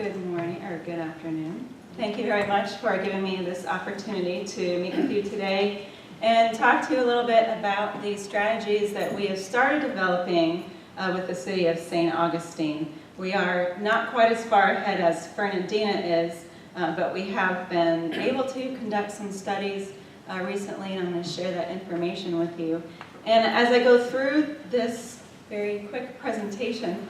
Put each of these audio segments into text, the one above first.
Good morning, or good afternoon. Thank you very much for giving me this opportunity to meet with you today and talk to you a little bit about the strategies that we have started developing with the city of St. Augustine. We are not quite as far ahead as Fernandina is, but we have been able to conduct some studies recently, and I'm going to share that information with you. And as I go through this very quick presentation,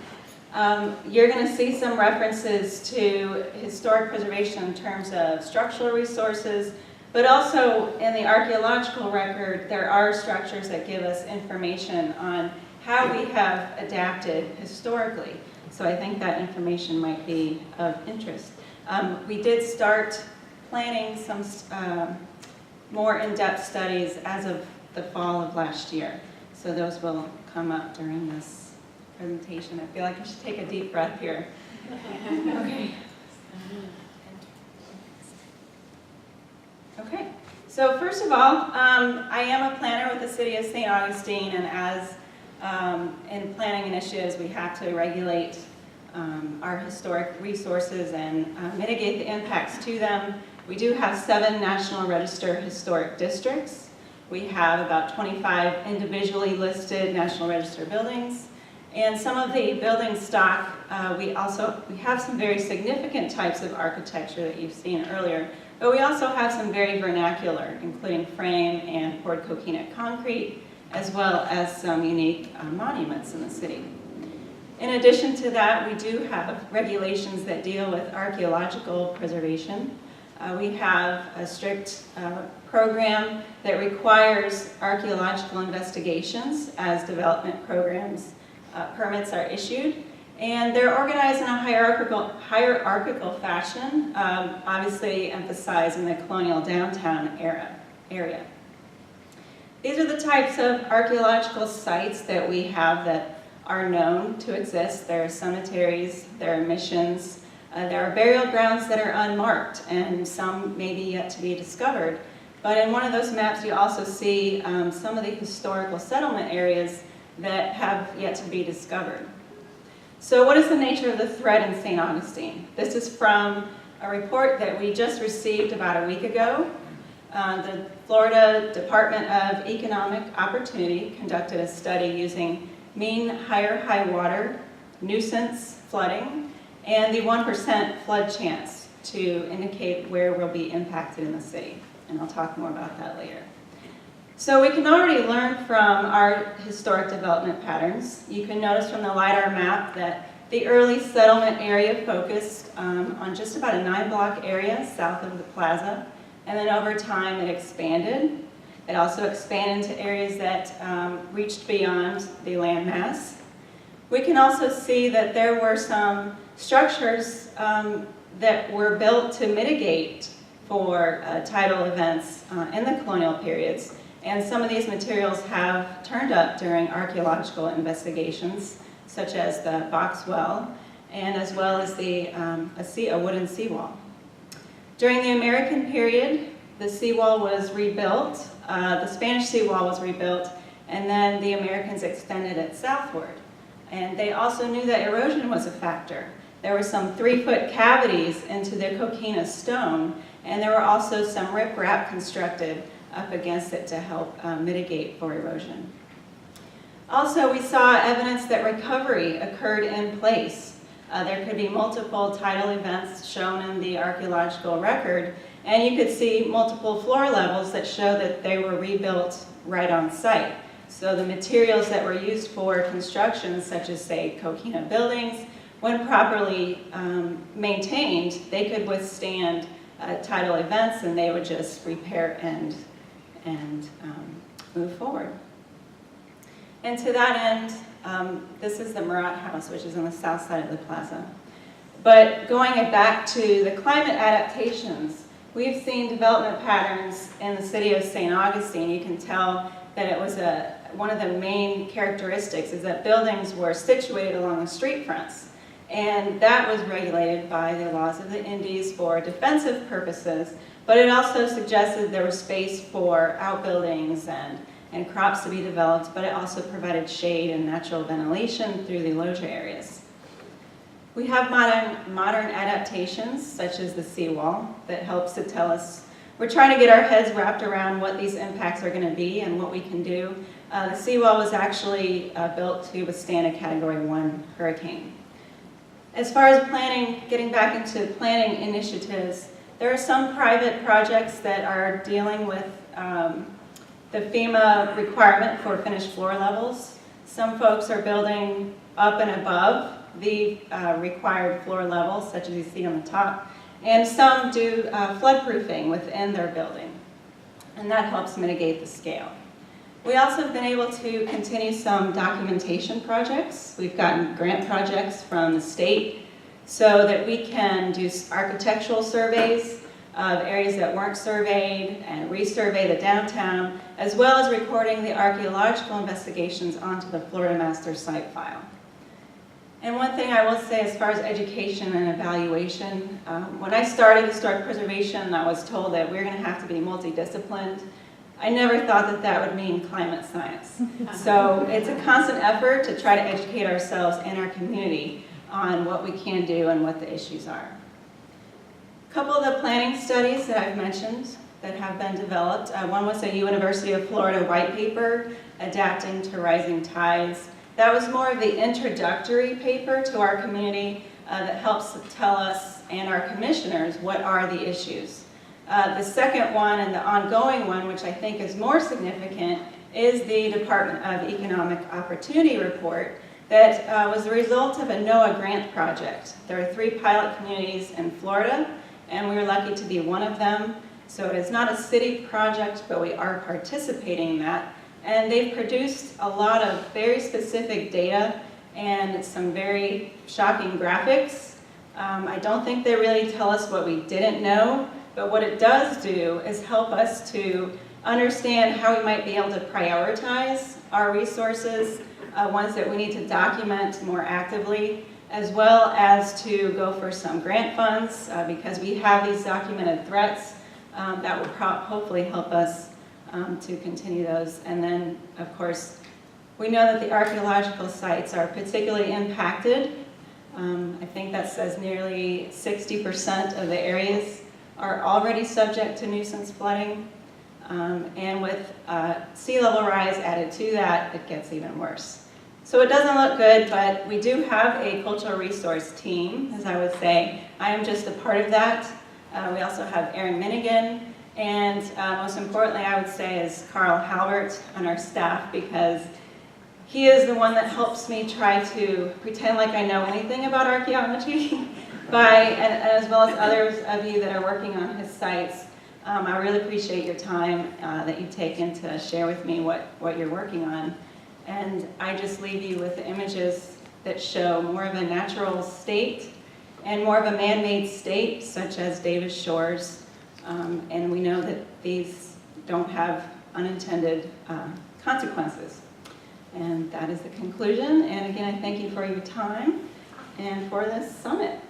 you're going to see some references to historic preservation in terms of structural resources, but also in the archaeological record, there are structures that give us information on how we have adapted historically. So I think that information might be of interest. We did start planning some more in-depth studies as of the fall of last year. So those will come up during this presentation. I feel like I should take a deep breath here. Okay. Okay. So first of all, I am a planner with the city of St. Augustine, and as in planning initiatives, we have to regulate our historic resources and mitigate the impacts to them. We do have 7 National Register historic districts. We have about 25 individually listed National Register buildings. And some of the building stock, we have some very significant types of architecture that you've seen earlier, but we also have some very vernacular, including frame and poured coquina concrete, as well as some unique monuments in the city. In addition to that, we do have regulations that deal with archaeological preservation. We have a strict program that requires archaeological investigations as development programs permits are issued, and they're organized in a hierarchical fashion, obviously emphasizing the colonial downtown area. These are the types of archaeological sites that we have that are known to exist. There are cemeteries, there are missions, there are burial grounds that are unmarked, and some may be yet to be discovered. But in one of those maps you also see some of the historical settlement areas that have yet to be discovered. So what is the nature of the threat in St. Augustine? This is from a report that we just received about a week ago. The Florida Department of Economic Opportunity conducted a study using mean higher high water, nuisance flooding, and the 1% flood chance to indicate where we'll be impacted in the city. And I'll talk more about that later. So we can already learn from our historic development patterns. You can notice from the LiDAR map that the early settlement area focused on just about a 9-block area south of the plaza, and then over time it expanded. It also expanded into areas that reached beyond the landmass. We can also see that there were some structures that were built to mitigate for tidal events in the colonial periods. And some of these materials have turned up during archaeological investigations, such as the box well, and as well as a wooden seawall. During the American period, the seawall was rebuilt, the Spanish seawall was rebuilt, and then the Americans extended it southward. And they also knew that erosion was a factor. There were some 3-foot cavities into the coquina stone, and there were also some riprap constructed up against it to help mitigate for erosion. Also, we saw evidence that recovery occurred in place. There could be multiple tidal events shown in the archaeological record, and you could see multiple floor levels that show that they were rebuilt right on site. So the materials that were used for construction, such as, say, coquina buildings, when properly maintained, they could withstand tidal events, and they would just repair and move forward. And to that end, this is the Murat House, which is on the south side of the plaza. But going back to the climate adaptations, we've seen development patterns in the city of St. Augustine. You can tell that it was one of the main characteristics is that buildings were situated along the street fronts. And that was regulated by the laws of the Indies for defensive purposes, but it also suggested there was space for outbuildings and crops to be developed, but it also provided shade and natural ventilation through the loggia areas. We have modern adaptations, such as the seawall, that helps to tell us. We're trying to get our heads wrapped around what these impacts are going to be and what we can do. The seawall was actually built to withstand a Category 1 hurricane. As far as planning, getting back into planning initiatives, there are some private projects that are dealing with the FEMA requirement for finished floor levels. Some folks are building up and above the required floor levels, such as you see on the top, and some do floodproofing within their building, and that helps mitigate the scale. We also have been able to continue some documentation projects. We've gotten grant projects from the state so that we can do architectural surveys of areas that weren't surveyed and resurvey the downtown, as well as recording the archaeological investigations onto the Florida Master Site File. And one thing I will say as far as education and evaluation, when I started historic preservation, I was told that we're going to have to be multidisciplined. I never thought that that would mean climate science. So it's a constant effort to try to educate ourselves and our community on what we can do and what the issues are. A couple of the planning studies that I've mentioned that have been developed. One was a University of Florida white paper, Adapting to Rising Tides. That was more of the introductory paper to our community that helps tell us and our commissioners what are the issues. The second one and the ongoing one, which I think is more significant, is the Department of Economic Opportunity report that was the result of a NOAA grant project. There are 3 pilot communities in Florida, and we were lucky to be one of them. So it is not a city project, but we are participating in that. And they've produced a lot of very specific data and some very shocking graphics. I don't think they really tell us what we didn't know, but what it does do is help us to understand how we might be able to prioritize our resources, ones that we need to document more actively, as well as to go for some grant funds, because we have these documented threats that will hopefully help us to continue those. And then, of course, we know that the archaeological sites are particularly impacted. I think that says nearly 60% of the areas are already subject to nuisance flooding. And with sea level rise added to that, it gets even worse. So it doesn't look good, but we do have a cultural resource team, as I would say. I am just a part of that. We also have Erin Minigan, and most importantly, I would say, is Carl Halbert on our staff, because he is the one that helps me try to pretend like I know anything about archaeology, and as well as others of you that are working on his sites. I really appreciate your time that you've taken to share with me what you're working on. And I just leave you with the images that show more of a natural state and more of a man-made state, such as Davis Shores. And we know that these don't have unintended consequences. And that is the conclusion. And again, I thank you for your time and for this summit.